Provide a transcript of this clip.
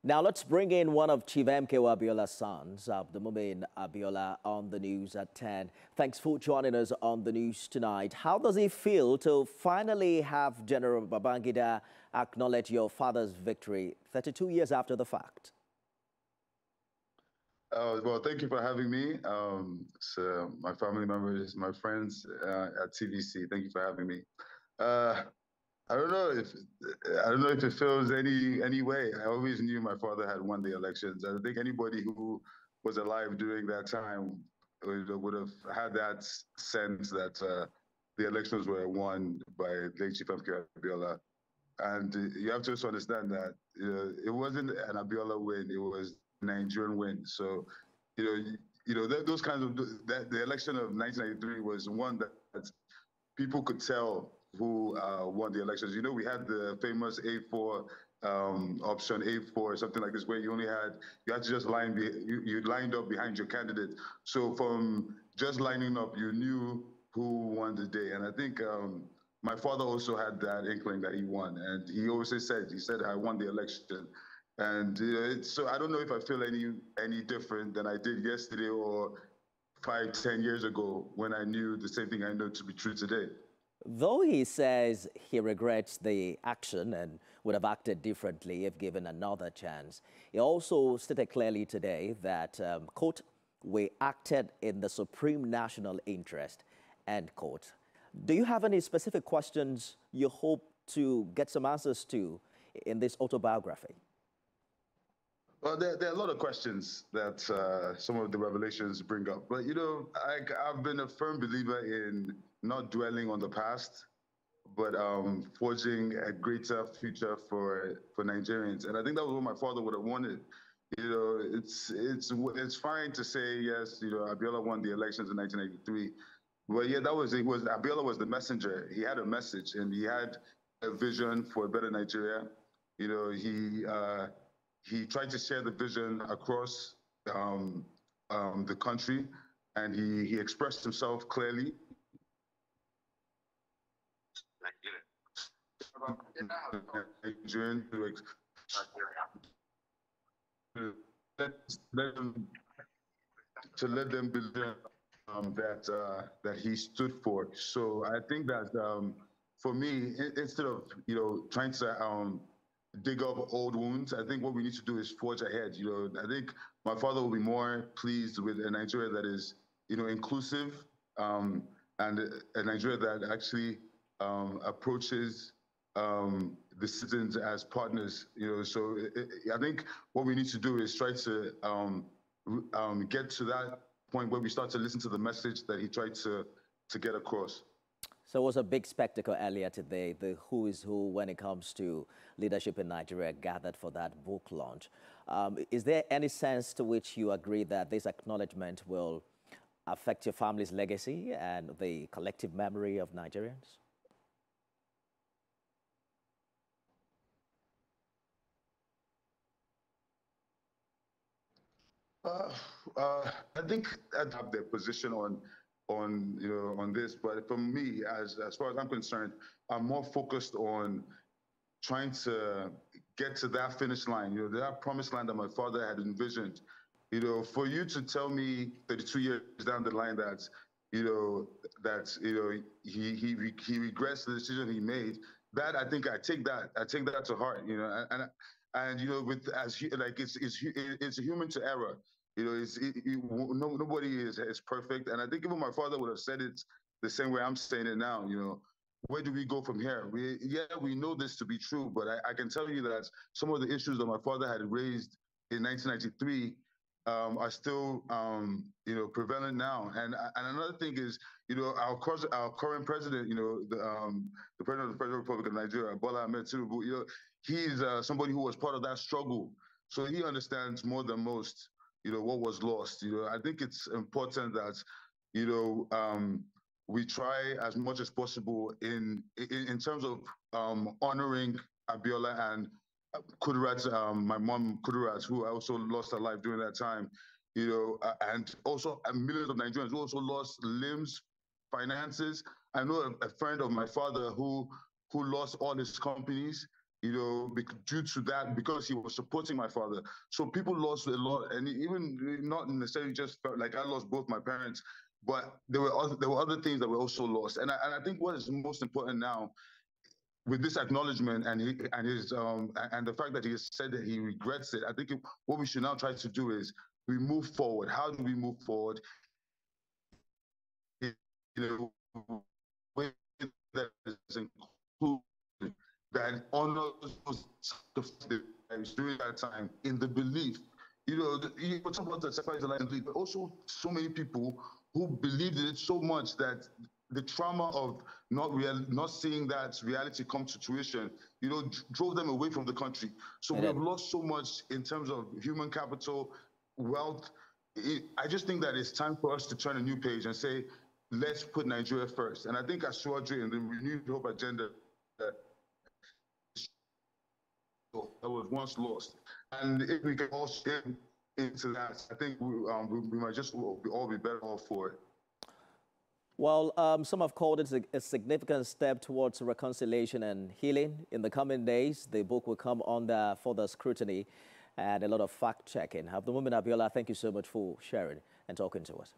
Now let's bring in one of Chief MKO Abiola's sons, Abdulmumin Abiola, on the news at 10. Thanks for joining us on the news tonight. How does it feel to finally have General Babangida acknowledge your father's victory 32 years after the fact? Well, thank you for having me. My family members, my friends at TVC, thank you for having me. Uh, I don't know if it feels any way. I always knew my father had won the elections. I think anybody who was alive during that time would have had that sense that the elections were won by late Chief MKO Abiola. And you have to also understand that it wasn't an Abiola win; it was a Nigerian win. So, those kinds of the election of 1993 was one that people could tell who won the elections. We had the famous A4 option, A4, something like this, where you had to just you lined up behind your candidate. So from just lining up, you knew who won the day. And I think my father also had that inkling that he won. And he always said, I won the election. And so I don't know if I feel any different than I did yesterday or 5, 10 years ago when I knew the same thing I know to be true today. Though he says he regrets the action and would have acted differently if given another chance, he also stated clearly today that, quote, we acted in the supreme national interest, end quote. Do you have any specific questions you hope to get some answers to in this autobiography? Well, there are a lot of questions that some of the revelations bring up. But, I've been a firm believer in not dwelling on the past, but forging a greater future for Nigerians. And I think that was what my father would have wanted. It's fine to say, yes, Abiola won the elections in 1983. Well, yeah, Abiola was the messenger. He had a message and he had a vision for a better Nigeria. He tried to share the vision across the country, and he expressed himself clearly. To let them believe that he stood for. So I think that for me, instead of trying to dig up old wounds, I think what we need to do is forge ahead. I think my father will be more pleased with a Nigeria that is inclusive, and a Nigeria that actually approaches the citizens as partners. So I think what we need to do is try to get to that point where we start to listen to the message that he tried to get across. So it was a big spectacle earlier today. The who is who when it comes to leadership in Nigeria gathered for that book launch. Is there any sense to which you agree that this acknowledgement will affect your family's legacy and the collective memory of Nigerians? I think I'd have their position on this, but for me, as far as I'm concerned, I'm more focused on trying to get to that finish line, that promised land that my father had envisioned. For you to tell me 32 years down the line that he regrets the decision he made, that I think I take that to heart, and it's human to error. Nobody is perfect, and I think even my father would have said it the same way I'm saying it now. Where do we go from here? We know this to be true, but I can tell you that some of the issues that my father had raised in 1993 are still prevalent now. And another thing is, our current president, the president of the Federal Republic of Nigeria, Bola Ahmed Tinubu, he's somebody who was part of that struggle, so he understands more than most what was lost. I think it's important that we try as much as possible in terms of honoring Abiola and Kudirat, my mom Kudirat, who also lost her life during that time, and also millions of Nigerians who also lost limbs, finances. I know a friend of my father who lost all his companies, due to that, because he was supporting my father. So people lost a lot, and even not necessarily just felt like I lost both my parents, but there were other things that were also lost. And I think what is most important now, with this acknowledgement and and the fact that he has said that he regrets it, I think what we should now try to do is we move forward. How do we move forward? Way that is included, that honors the during that time, in the belief. You talk about the sacrifice of life and belief, but also so many people who believed in it so much that the trauma of not seeing that reality come to fruition, drove them away from the country. So we have lost so much in terms of human capital, wealth. I just think that it's time for us to turn a new page and say, let's put Nigeria first. And I think as Swadri and the Renewed Hope agenda that was once lost. And if we can all step into that, I think we might just all be better off for it. Well, some have called it a significant step towards reconciliation and healing. In the coming days, the book will come under further scrutiny and a lot of fact-checking. Abdulmumin, Abiola, thank you so much for sharing and talking to us.